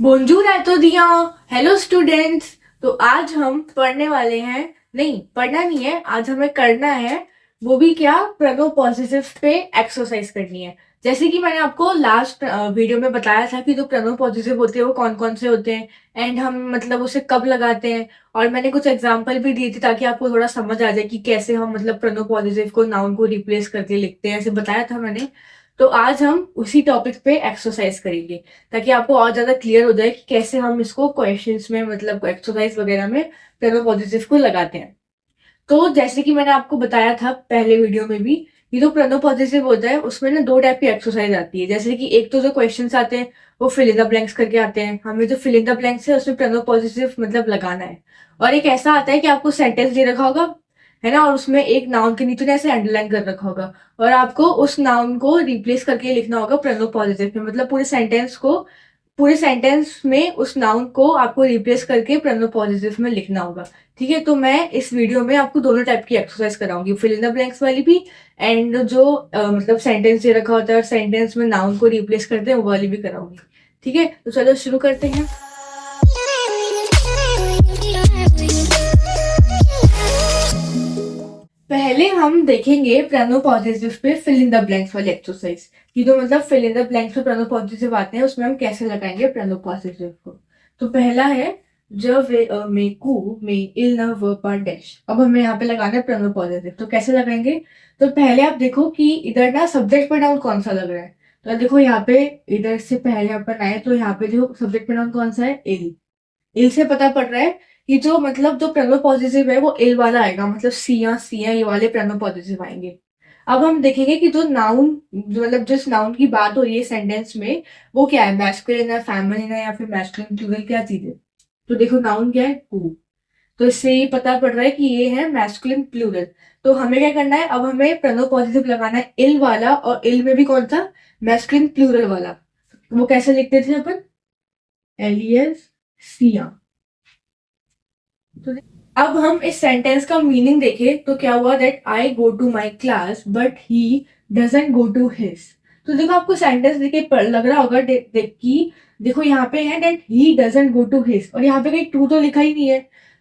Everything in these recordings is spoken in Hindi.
बोंजूर है तो दिया। Hello students. तो आज हम पढ़ने वाले हैं। नहीं, पढ़ना नहीं है, आज हमें करना है। वो भी क्या, प्रणव पॉजिटिव पे एक्सरसाइज करनी है। जैसे कि मैंने आपको लास्ट वीडियो में बताया था कि जो प्रणव पॉजिटिव होते हैं वो कौन कौन से होते हैं एंड हम मतलब उसे कब लगाते हैं। और मैंने कुछ एग्जांपल भी दिए थे ताकि आपको थोड़ा समझ आ जाए कि कैसे हम मतलब प्रणव पॉजिटिव को नाउन को रिप्लेस करके लिखते हैं, ऐसे बताया था मैंने। तो आज हम उसी टॉपिक पे एक्सरसाइज करेंगे ताकि आपको और ज्यादा क्लियर हो जाए कि कैसे हम इसको क्वेश्चंस में मतलब एक्सरसाइज वगैरह में प्रेजेंट पॉजिटिव को लगाते हैं। तो जैसे कि मैंने आपको बताया था पहले वीडियो में भी, ये जो प्रणव पॉजिटिव होता है उसमें ना दो टाइप की एक्सरसाइज आती है। जैसे कि एक तो जो क्वेश्चंस आते हैं वो फिल इन द ब्लैंक्स करके आते हैं, हमें जो फिल इन द ब्लैंक्स है उसमें प्रणव पॉजिटिव मतलब लगाना है। और एक ऐसा आता है कि आपको सेंटेंस दे रखा होगा, है ना, और उसमें एक नाउन के नीचे ऐसे अंडरलाइन कर रखा होगा और आपको उस नाउन को रिप्लेस करके लिखना होगा प्रणव पॉजिटिव में। मतलब पूरे सेंटेंस में उस नाउन को आपको रिप्लेस करके प्रेजेंट पॉजिटिव में लिखना होगा। ठीक है, तो मैं इस वीडियो में आपको दोनों टाइप की एक्सरसाइज कराऊंगी, फिल इन द ब्लैंक्स वाली भी एंड जो मतलब सेंटेंस दे रखा होता है और सेंटेंस में नाउन को रिप्लेस करते हैं वो वाली भी कराऊंगी। ठीक है, तो चलो शुरू करते हैं। पहले हम देखेंगे present positive pay fill in the blanks वाली एक्सरसाइज कि जो मतलब फिल इन द ब्लैंक्स में प्रेजेंट पॉजिटिव आते हैं उसमें हम कैसे लगाएंगे प्रेजेंट पॉजिटिव को। तो पहला है ज वे मे कु मे इल न व पर डैश। अब हमें यहाँ पे लगाना है प्रेजेंट पॉजिटिव, तो कैसे लगाएंगे। तो पहले आप देखो कि इधर ना सब्जेक्ट प्रोनाउन कौन सा लग रहा है। तो देखो यहाँ पे इधर से पहले अपन आए तो यहाँ पे देखो सब्जेक्ट प्रोनाउन कौन सा है, इल। इल से पता पड़ रहा है कि जो मतलब जो प्रेनो पॉजिटिव है वो इल वाला आएगा, मतलब सिया सिया ये वाले प्रेनो पॉजिटिव आएंगे। अब हम देखेंगे कि जो नाउन मतलब जिस नाउन की बात हो रही है सेंटेंस में वो क्या है, मैस्कुलिन है, फेमिनिन है या फिर मैस्कुलिन प्लूरल, क्या चीज है। तो देखो नाउन क्या है, हु। तो इससे ये पता पड़ रहा है कि ये है मैस्कुलिन प्लूरल। तो हमें क्या करना है, अब हमें प्रेनो पॉजिटिव लगाना है इल वाला, और इल में भी कौन सा, मैस्कुलिन प्लूरल वाला। वो कैसे लिखते थे अपन, एलियस सिया। तो अब हम इस सेंटेंस का मीनिंग देखें तो क्या हुआ, that I go to my class but he doesn't go to his. तो देखो आपको सेंटेंस देखे लग रहा होगा देख कि देखो यहाँ पे है that he doesn't go to his और यहाँ पे कहीं टू तो लिखा ही नहीं है।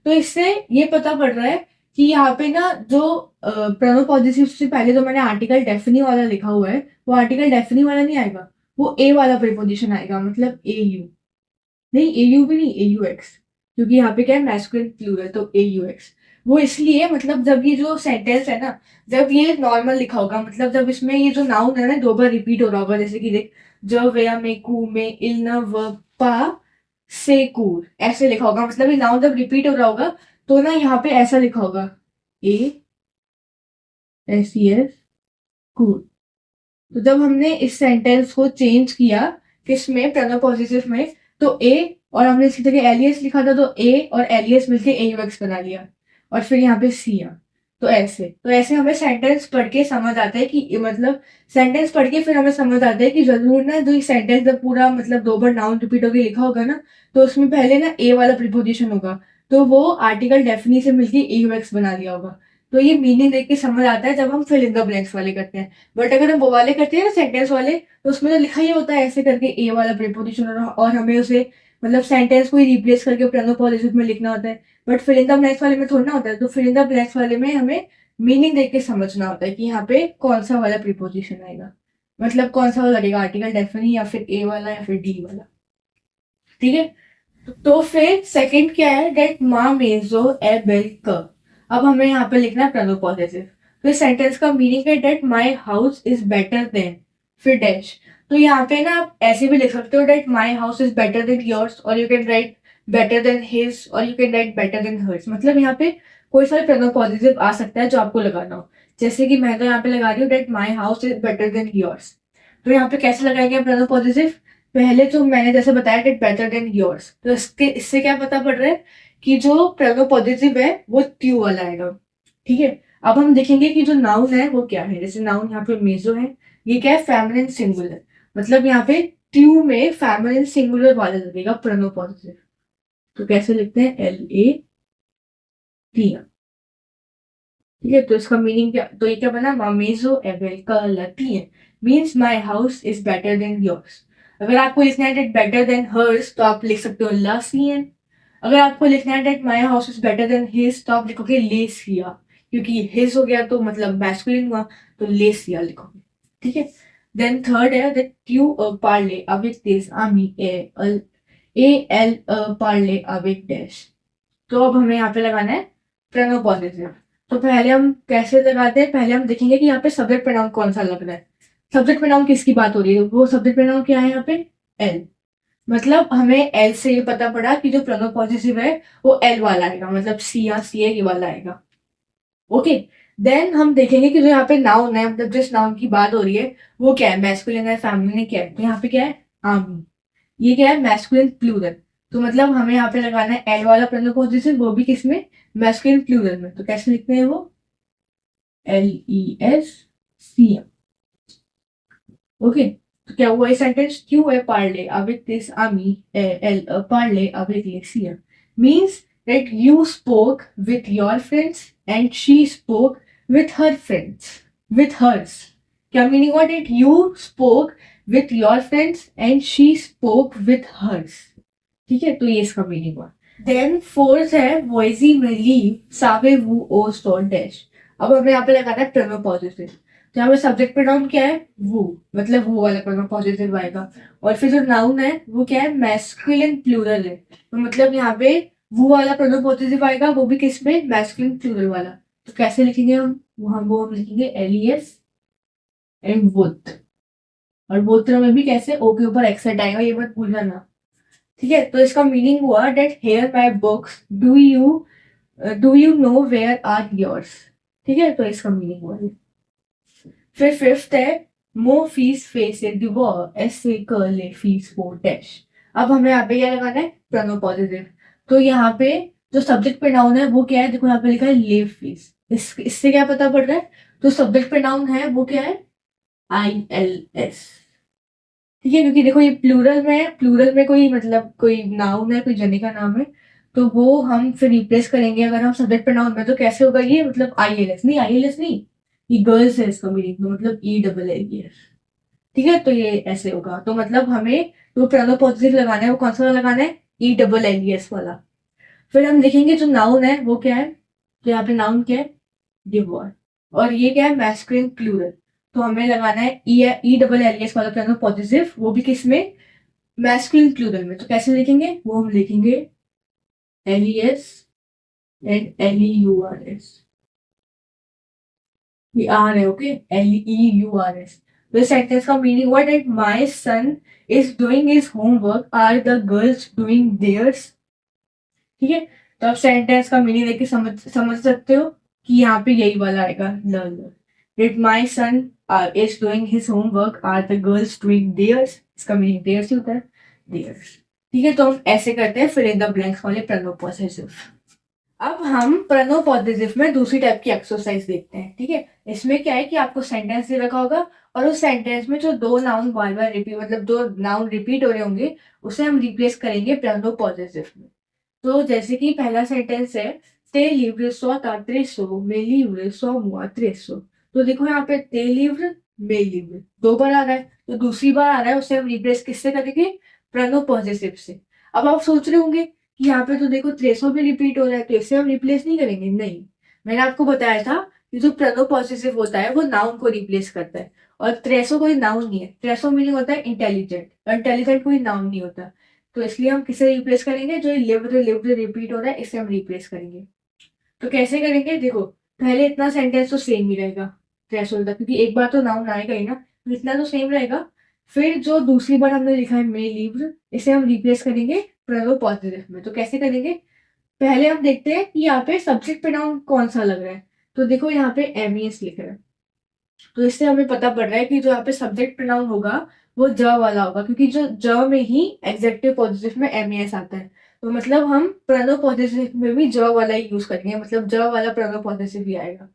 तो इससे ये पता पड़ रहा है कि यहाँ पे ना जो प्रोनो पॉजिटिव से पहले जो मैंने आर्टिकल डेफिनी वाला लिखा हुआ है वो आर्टिकल डेफिनी वाला नहीं आएगा, वो ए वाला प्रीपोजिशन आएगा, मतलब ए यू। नहीं, ए यू भी नहीं, ए यू एक्स। क्योंकि यहाँ पे क्या है, मैस्कुलिन प्लूरल, तो ए यू एक्स। वो इसलिए मतलब जब ये जो सेंटेंस है ना, जब ये नॉर्मल लिखा होगा, मतलब जब इसमें ये जो नाउन है ना दो बार रिपीट हो रहा होगा, जैसे कि देख ज वेया में कु में इल न व पा से कूर, ऐसे लिखा होगा, मतलब ये नाउन जब रिपीट हो रहा होगा तो ना यहाँ पे ऐसा लिखा होगा, ए एस ई एस कूर। तो जब हमने इस सेंटेंस को चेंज किया किस में, प्रेजेंट पॉजिटिव में, तो ए और हमने इसकी जगह एलियस लिखा था तो ए और एलियस मिलके ए यू एक्स बना लिया और फिर यहाँ पे सिया। तो ऐसे हमें सेंटेंस पढ़ के समझ आता है कि मतलब सेंटेंस पढ़ के फिर हमें समझ आता है कि जरूर ना जो सेंटेंस जब पूरा मतलब दो बार नाउन रिपीट होकर लिखा होगा ना तो उसमें पहले ना ए वाला प्रीपोजिशन होगा, तो वो आर्टिकल डेफिनी से मिलके ए यू एक्स बना लिया होगा। तो ये मीनिंग देख के समझ आता है जब हम फिल इन द ब्लैंक्स वाले करते हैं। बट अगर हम वो वाले करते हैं ना सेंटेंस वाले, तो उसमें तो लिखा ही होता है ऐसे करके ए वाला प्रीपोजिशन और हमें उसे मतलब सेंटेंस को ही रिप्लेस करके प्रेजेंट पॉजिटिव में लिखना होता है। But fill in the blanks वाले में थोड़ा ना होता है, तो फिल इन द ब्लैंक्स वाले में हमें मीनिंग देख के समझना होता है कि यहाँ पे कौन सा वाला प्रीपोजिशन आएगा, मतलब कौन सा वाला लगेगा, आर्टिकल डेफिनी या फिर ए वाला या फिर डी वाला। ठीक है, तो फिर सेकंड क्या है, डेट मा मेजो ए बेल क। अब हमें यहाँ पे लिखना है प्रेजेंट पॉजिटिव। फिर सेंटेंस का मीनिंग है that my house is better than, फिर डैश। तो यहाँ पे ना आप ऐसे भी लिख सकते हो that my house is better than yours, और you can write better than his, और you can write better than hers. मतलब यहाँ पे कोई सा प्रेजेंट पॉजिटिव आ सकता है जो आपको लगाना हो। जैसे कि मैं तो यहाँ पे लगा रही हूँ that my house is better than yours. तो यहाँ पे कैसे लगाएंगे प्रेजेंट पॉजिटिव, पहले तो मैंने जैसे बताया डेट बेटर देन योर्स, तो इससे क्या पता पड़ रहा है कि जो प्रेजेंट पॉजिटिव है वो ट्यू वाला आएगा। ठीक है, अब हम देखेंगे कि जो नाउन है वो क्या है। जैसे नाउन यहाँ पे मेजो है, ये क्या है, फेमिनिन सिंगुलर, मतलब यहाँ पे ट्यू में फेमिनिन सिंगुलर वाला लगेगा प्रेजेंट पॉजिटिव। तो कैसे लिखते हैं, एल ए टी। ठीक है, तो इसका मीनिंग क्या, तो ये क्या बना, मामेजो एवेल का लकी है, means my house is better than yours. अगर आपको लिखना है दैट बेटर देन हर्स तो आप लिख सकते हो ला सी एन। अगर आपको लिखना है that my house is better than his तो आप लिखोगे ले सिया, क्योंकि हिज हो गया तो मतलब मैस्कुलिन हुआ, तो ले सिया लिखोगे। ठीक है। देन थर्ड है दैट यू पार्ले अविक दिस आमी ए एल पार्ले अविक डैश। तो अब हमें यहाँ पे लगाना है प्रोनाउन पॉजिटिव। तो पहले हम कैसे लगाते हैं, पहले हम देखेंगे कि यहाँ पे सब्जेक्ट प्रोनाउन कौन सा लग रहा है। सब्जेक्ट प्रोनाउन किसकी बात हो रही है, वो सब्जेक्ट प्रोनाउन क्या है यहाँ पे, एल। मतलब हमें एल से ये पता पड़ा कि जो प्रोनाउन पॉजिटिव है वो एल वाला आएगा, मतलब सी या सी ए वाला आएगा। ओके। देन हम देखेंगे कि जो यहाँ पे नाउन है, मतलब जिस नाउन की बात हो रही है वो क्या है, मैस्कुलिन है फेमिनिन क्या है, तो यहाँ पे क्या है आर्मी। ये क्या है मैस्कुलिन प्लूरल। तो मतलब हमें यहाँ पे लगाना है एल वाला प्रोनाउन पॉजिटिव, वो भी किसमें, मैस्कुलिन प्लूरल में। तो कैसे लिखते हैं वो, LESCM। ओके। तो क्या हुआ ये सेंटेंस, क्यों है पार्ले अविक दिस आमी एल पार्ले अविक लेक्सिया means that you spoke with your friends and she spoke with her friends with hers। क्या मीनिंग हुआ, that you spoke with your friends and she spoke with hers। ठीक है, तो ये इसका मीनिंग हुआ। देन फोर्थ है वॉइसी में लीव सावे वू ओ स्टोर डैश। अब हमें यहाँ पे लगाना है प्रोनाउन पॉजिटिव। तो यहाँ पे सब्जेक्ट प्रोनाउन क्या है, वो, मतलब वो वाला प्रोनाउन पॉजिटिव आएगा। और फिर जो नाउन है वो क्या है, मैस्कुलिन प्लूरल है। तो मतलब यहाँ पे वो वाला प्रोनाउन पॉजिटिव आएगा, वो भी किस में, मैस्कुलिन प्लूरल वाला। तो कैसे लिखेंगे हम, वो हम लिखेंगे LES एंड वुथ। और वुथ में भी कैसे, ओ के ऊपर एक्सेंट आएगा, ये मत भूल जाना। ठीक है, तो इसका मीनिंग हुआ that here my books do you know where are yours. ठीक है, तो इसका मीनिंग हुआ ये। फिर फिफ्थ है मो फीस फेस ऐसे कर्ले फीस फो डैश। अब हमें यहाँ पे क्या लगाना है, प्रोनाउन पॉजिटिव। तो यहाँ पे जो सब्जेक्ट प्रोनाउन है वो क्या है, देखो यहाँ पे लिखा है लिव फीस। इससे क्या पता पड़ रहा है, तो सब्जेक्ट प्रोनाउन है वो क्या है, ILS। ठीक है, क्योंकि देखो ये प्लूरल में है, प्लूरल में कोई मतलब कोई नाउन है, कोई जने का नाम है, तो वो हम फिर रिप्लेस करेंगे अगर हम सब्जेक्ट प्रोनाउन में। तो कैसे होगा ये, मतलब ILS नहीं, ILS नहीं, ये गर्ल्स है इसका मीनिंग, तो मतलब ELLES। ठीक है, तो ये ऐसे होगा। तो मतलब हमें जो प्रोनाउन पॉजिटिव लगाना है वो कौन सा वाला लगाना है, ELLES वाला। फिर हम देखेंगे जो नाउन है वो क्या है, तो यहाँ पे नाउन क्या है, डिवॉर। और ये क्या है, मैस्कुलिन प्लूरल। तो हमें लगाना है ELLES वाला प्रोनाउन पॉजिटिव, वो भी किसमें, मैस्कुलिन प्लूरल में। तो कैसे लिखेंगे, वो हम लिखेंगे LES एंड LEURS। ये आर है, ओके, LEURS। तो सेंटेंस का मीनिंग हुआ that my son is doing his homework, are the girls doing theirs. ठीक है, तो आप सेंटेंस का मीनिंग देख के समझ सकते हो कि यहाँ पे यही वाला आएगा, learn. That my son is doing his homework, are the girls doing theirs. इसका मीनिंग देयर्स ही होता है, देयर्स। ठीक है, तो हम ऐसे करते हैं फिर इन द ब्लैंक्स वाले प्रोनाउन पॉजिटिव। अब हम प्रोनाउन पॉजिटिव में दूसरी टाइप की एक्सरसाइज देखते हैं। ठीक है, इसमें क्या है कि आपको सेंटेंस दे रखा होगा और उस सेंटेंस में जो दो नाउन बार बार रिपीट, मतलब दो नाउन रिपीट हो रहे होंगे, उसे हम रिप्लेस करेंगे प्रोनाउन पॉजिटिव में। तो जैसे कि पहला सेंटेंस है ते लिव्रे सो तात्रेसो मे लिव्रे सो मुआ त्रेसो। तो देखो यहाँ पे ते लिव्र मे लिव्र दो बार आ रहा है, तो दूसरी बार आ रहा है उसे हम रिप्लेस किससे करेंगे, प्रोनाउन पॉजिटिव से। अब आप सोच रहे होंगे कि यहाँ पे तो देखो त्रेसो भी रिपीट हो रहा है, तो इसे हम रिप्लेस नहीं करेंगे, नहीं। मैंने आपको बताया था कि जो प्रोनाउन पॉजिटिव होता है वो नाउन को रिप्लेस करता है, और त्रेसो कोई नाउन नहीं है। त्रेसो मीनिंग होता है इंटेलिजेंट, और इंटेलिजेंट कोई नाउन नहीं होता। तो इसलिए हम किसे रिप्लेस करेंगे, जो लिव्ड रिपीट हो रहा है इसे हम रिप्लेस करेंगे। तो कैसे करेंगे, देखो पहले इतना सेंटेंस तो सेम ही रहेगा थ्रेशोल्ड तक, क्योंकि एक बार तो नाउन आएगा ही ना, तो इतना तो सेम रहेगा। फिर जो दूसरी बार हमने लिखा है मे लीव्ड, इसे हम रिप्लेस करेंगे प्रोनाउन पॉजिटिव में। तो कैसे करेंगे, पहले हम देखते हैं कि यहाँ पे सब्जेक्ट प्रोनाउन कौन सा लग रहा है। तो देखो यहाँ पे MES लिख रहा है, तो इससे हमें पता पड़ रहा है कि जो यहाँ पे सब्जेक्ट प्रोनाउन होगा वो ज वाला होगा, क्योंकि जो ज में ही एग्जेक्टिव पॉजिटिव में MES आता है। तो मतलब हम प्रोनाउन पॉजिटिव में भी ज वाला ही यूज करेंगे, मतलब ज वाला प्रोनाउन पॉजिटिव ही आएगा।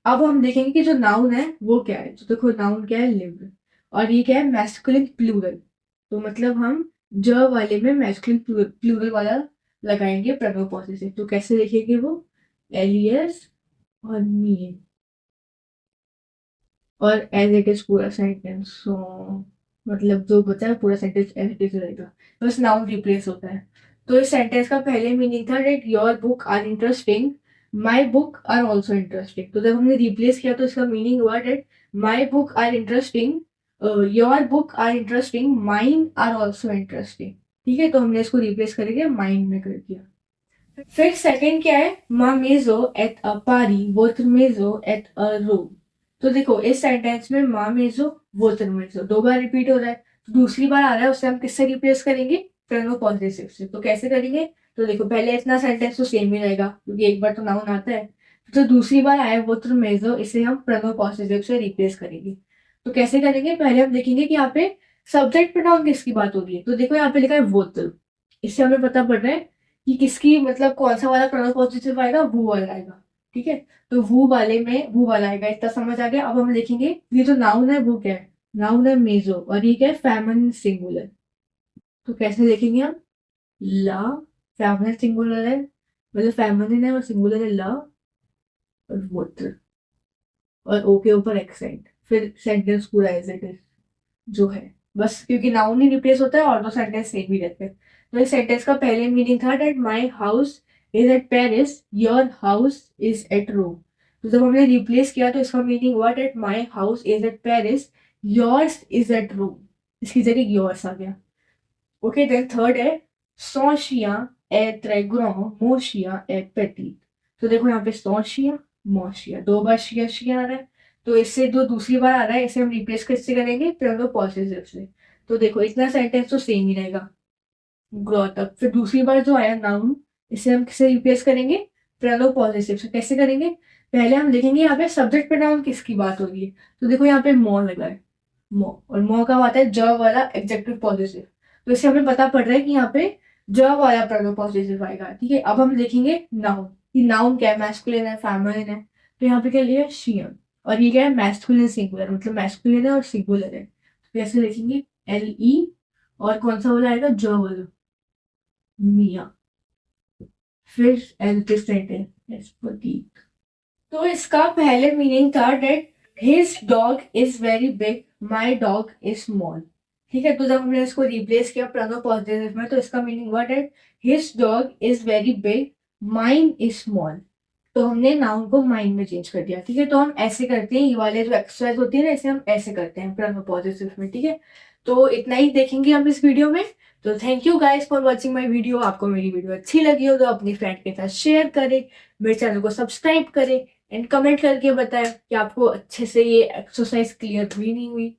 अब हम देखेंगे कि जो नाउन है वो क्या है। तो देखो नाउन क्या है, लिव, और ये क्या है, मैस्कुलिन प्लूरल। तो मतलब हम ज वाले में मैस्कुलिन प्लूरल वाला लगाएंगे प्रोनाउन पॉजिटिव। तो कैसे लिखेंगे वो, LES और मी, और एज इट इज पूरा सेंटेंस। सो मतलब जो बचा है पूरा सेंटेंस ऐसे रहेगा, बस नाउन रिप्लेस होता है। तो इस सेंटेंस का पहले मीनिंग था that your book are interesting, my book are also interesting. तो जब हमने रिप्लेस किया तो इसका मीनिंग हुआ that my book are interesting, your book are interesting, mine are also interesting. ठीक है, तो हमने इसको रिप्लेस करके माइंड में कर दिया। फिर सेकंड क्या है, मा मेजो एट अ पारी वोत्र मेजो एट अ रूम। तो देखो इस सेंटेंस में मा मेजो वोत्र मेजो दो बार रिपीट हो रहा है, तो दूसरी बार आ रहा है उसे हम किससे रिप्लेस करेंगे, प्रेनो पॉजिटिव से। तो कैसे करेंगे, तो देखो पहले इतना सेंटेंस तो सेम ही रहेगा क्योंकि एक बार तो नाउन आता है, तो दूसरी बार आया वोत्र मेजो, इसे हम प्रेनो पॉजिटिव से रिप्लेस करेंगे। तो कैसे करेंगे, पहले हम देखेंगे कि यहाँ पे सब्जेक्ट प्रोनाउन किसकी बात हो रही है। तो देखो यहाँ पे लिखा है वोत्र, इससे हमें पता पड़ रहा है कि किसकी मतलब कौन सा वाला प्रोनाउन पॉजिटिव आएगा, वो वाला आएगा। ठीक है, तो वो वाले में वो वाला आएगा, इतना समझ आ गया। अब हम लिखेंगे ये जो नाउन है वो क्या है, नाउन है मेजो, और ये क्या है, फेमिनिन सिंगुलर। तो कैसे लिखेंगे हम, ला, फेमिनिन सिंगुलर है, मतलब फेमिनिन है और सिंगुलर है ला, और वोटर, और ओ के ऊपर एक्सेंट, फिर सेंटेंस पूरा एज इट इज जो है, बस क्योंकि नाउन ही रिप्लेस होता है और दो सेंटेंस सेम ही रहते हैं। तो इस सेंटेंस का पहले मीनिंग था that my house is at Paris, your house is at Rome. तो जब हमने रिप्लेस किया तो इसका मीनिंग हुआ that my house is at Paris, yours is at Rome. इसकी जगह योर्स आ गया। ओके, देन थर्ड है सोशिया ए ट्रेग्रो मोशिया ए पेटी। तो देखो यहाँ पे सोशिया मोशिया दो बार शिया शिया आ रहा है, तो इससे जो दूसरी बार आ रहा है इसे हम रिप्लेस किससे करेंगे, प्रेनो पॉजिटिव से। तो देखो इतना सेंटेंस तो सेम ही रहेगा ग्रो तक। फिर दूसरी बार जो आया नाउन, इसे हम किससे रिप्लेस करेंगे, प्रेनो पॉजिटिव से। कैसे करेंगे, पहले हम देखेंगे यहाँ पे सब्जेक्ट प्रोनाउन किसकी बात हो रही है। तो देखो यहाँ पे मो लगा है, मो, और मो का आता है ज वाला एग्जेक्टिव पॉजिटिव। तो इससे हमें पता पड़ रहा है कि यहाँ पे ज वाला प्रेनो पॉजिटिव आएगा। ठीक है, अब हम देखेंगे नाउन, कि नाउन क्या है, मैस्कुलिन है फेमिनिन है। तो यहाँ पे क्या लिया, शियन, और ये क्या है, मैस्कुलिन सिंगुलर, मतलब मैस्कुलिन है और सिंगुलर है। तो कैसे लिखेंगे, एल ई, और कौन सा वाला आएगा, ज वाला, मिया, फिर एल पे सेंटेंस प्रतीक। तो इसका पहले मीनिंग था that his dog is very big, my dog is small. ठीक है, तो जब हमने इसको रिप्लेस किया प्रेनो पॉजिटिव में तो इसका मीनिंग हुआ that his dog is very big, mine is small. तो हमने नाउन को माइन में चेंज कर दिया। ठीक है, तो हम ऐसे करते हैं, ये वाले जो एक्सरसाइज होती है ना इसे हम ऐसे करते हैं प्रेनो पॉजिटिव में। ठीक है, तो इतना ही देखेंगे हम इस वीडियो में। तो thank you guys for watching my video. आपको मेरी वीडियो अच्छी लगी हो तो अपनी फ्रेंड के साथ शेयर करें, मेरे चैनल को सब्सक्राइब करें, एंड कमेंट करके बताएं कि आपको अच्छे से ये एक्सरसाइज क्लियर हुई नहीं हुई।